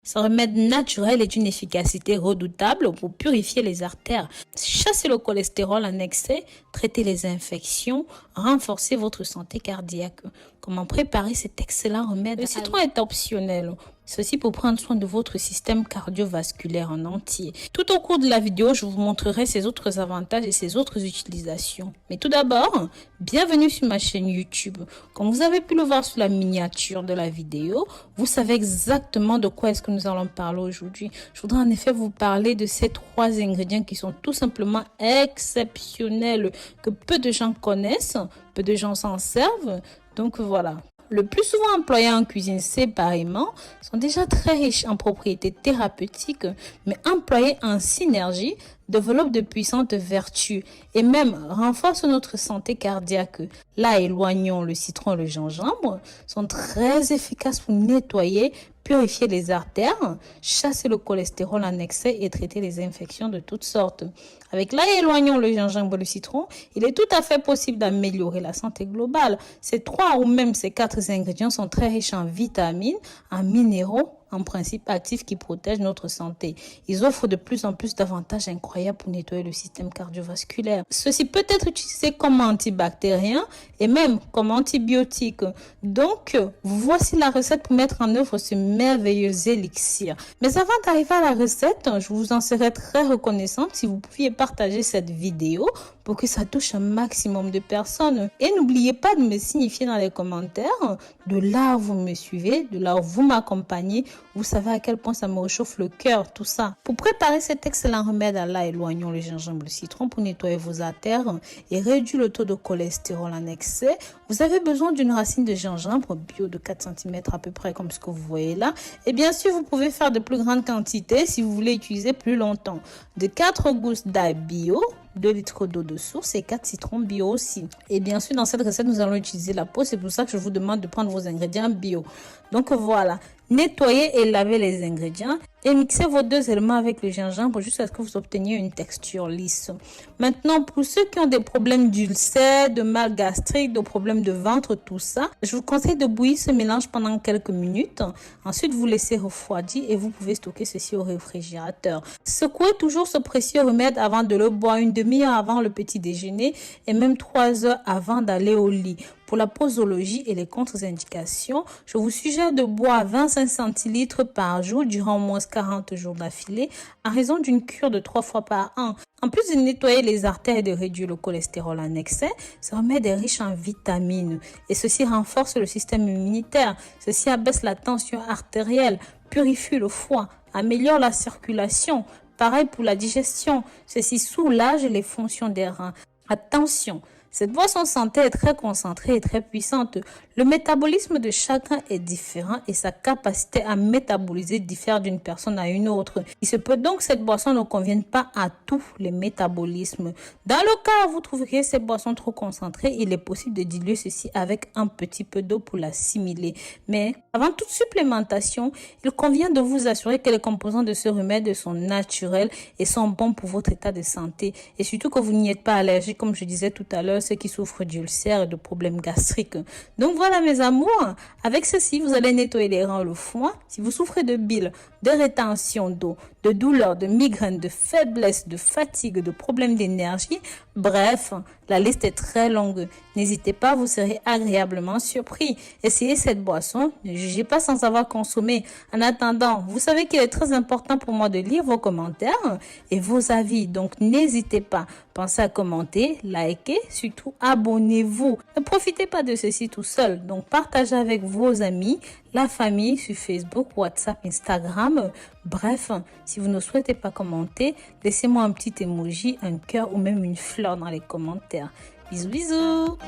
Ce remède naturel est d'une efficacité redoutable pour purifier les artères, chasser le cholestérol en excès, traiter les infections, renforcer votre santé cardiaque. Comment préparer cet excellent remède? Le citron est optionnel. Ceci pour prendre soin de votre système cardiovasculaire en entier. Tout au cours de la vidéo, je vous montrerai ses autres avantages et ses autres utilisations. Mais tout d'abord, bienvenue sur ma chaîne YouTube. Comme vous avez pu le voir sur la miniature de la vidéo, vous savez exactement de quoi est-ce que nous allons parler aujourd'hui. Je voudrais en effet vous parler de ces 3 ingrédients qui sont tout simplement exceptionnels, que peu de gens connaissent, peu de gens s'en servent. Donc voilà. Le plus souvent employés en cuisine séparément, sont déjà très riches en propriétés thérapeutiques, mais employés en synergie, développent de puissantes vertus et même renforcent notre santé cardiaque. Là, éloignons le citron et le gingembre, sont très efficaces pour nettoyer, purifier les artères, chasser le cholestérol en excès et traiter les infections de toutes sortes. Avec là, éloignons le gingembre et le citron, il est tout à fait possible d'améliorer la santé globale. Ces 3 ou même ces 4 ingrédients sont très riches en vitamines, en minéraux, en principe actifs qui protègent notre santé. Ils offrent de plus en plus d'avantages incroyables pour nettoyer le système cardiovasculaire. Ceci peut être utilisé comme antibactérien et même comme antibiotique. Donc, voici la recette pour mettre en œuvre ce merveilleux élixir. Mais avant d'arriver à la recette, je vous en serais très reconnaissante si vous pouviez partager cette vidéo pour que ça touche un maximum de personnes. Et n'oubliez pas de me signifier dans les commentaires de là où vous me suivez, de là où vous m'accompagnez. Vous savez à quel point ça me réchauffe le cœur, tout ça. Pour préparer cet excellent remède à là, éloignons le gingembre et le citron pour nettoyer vos artères et réduire le taux de cholestérol en excès. Vous avez besoin d'une racine de gingembre bio de 4 cm à peu près comme ce que vous voyez là. Et bien sûr, vous pouvez faire de plus grandes quantités si vous voulez utiliser plus longtemps. De 4 gousses d'ail bio, 2 litres d'eau de source et 4 citrons bio aussi. Et bien sûr, dans cette recette, nous allons utiliser la peau. C'est pour ça que je vous demande de prendre vos ingrédients bio. Donc voilà, nettoyez et lavez les ingrédients et mixez vos 2 éléments avec le gingembre jusqu'à ce que vous obteniez une texture lisse. Maintenant, pour ceux qui ont des problèmes d'ulcères, de mal gastrique, de problèmes de ventre, tout ça, je vous conseille de bouillir ce mélange pendant quelques minutes. Ensuite, vous laissez refroidir et vous pouvez stocker ceci au réfrigérateur. Secouez toujours ce précieux remède avant de le boire, une demi-heure avant le petit déjeuner et même 3 heures avant d'aller au lit. Pour la posologie et les contre-indications, je vous suggère de boire 25 centilitres par jour durant au moins 40 jours d'affilée à raison d'une cure de 3 fois par an. En plus de nettoyer les artères et de réduire le cholestérol en excès, ce remède est riche en vitamines et ceci renforce le système immunitaire. Ceci abaisse la tension artérielle, purifie le foie, améliore la circulation. Pareil pour la digestion, ceci soulage les fonctions des reins. Attention! Cette boisson santé est très concentrée et très puissante. Le métabolisme de chacun est différent et sa capacité à métaboliser diffère d'une personne à une autre. Il se peut donc que cette boisson ne convienne pas à tous les métabolismes. Dans le cas où vous trouveriez ces boissons trop concentrées, il est possible de diluer ceci avec un petit peu d'eau pour l'assimiler. Mais avant toute supplémentation, il convient de vous assurer que les composants de ce remède sont naturels et sont bons pour votre état de santé. Et surtout que vous n'y êtes pas allergique, comme je disais tout à l'heure, ceux qui souffrent d'ulcères et de problèmes gastriques. Donc voilà mes amours, avec ceci vous allez nettoyer les reins et le foie. Si vous souffrez de bile, de rétention d'eau, de douleurs, de migraines, de faiblesse, de fatigue, de problèmes d'énergie, bref, la liste est très longue. N'hésitez pas, vous serez agréablement surpris. Essayez cette boisson, ne jugez pas sans avoir consommé. En attendant, vous savez qu'il est très important pour moi de lire vos commentaires et vos avis, donc n'hésitez pas. Pensez à commenter, liker, surtout abonnez-vous. Ne profitez pas de ceci tout seul, donc partagez avec vos amis, la famille sur Facebook, WhatsApp, Instagram. Bref, si vous ne souhaitez pas commenter, laissez-moi un petit emoji, un cœur ou même une fleur dans les commentaires. Bisous, bisous!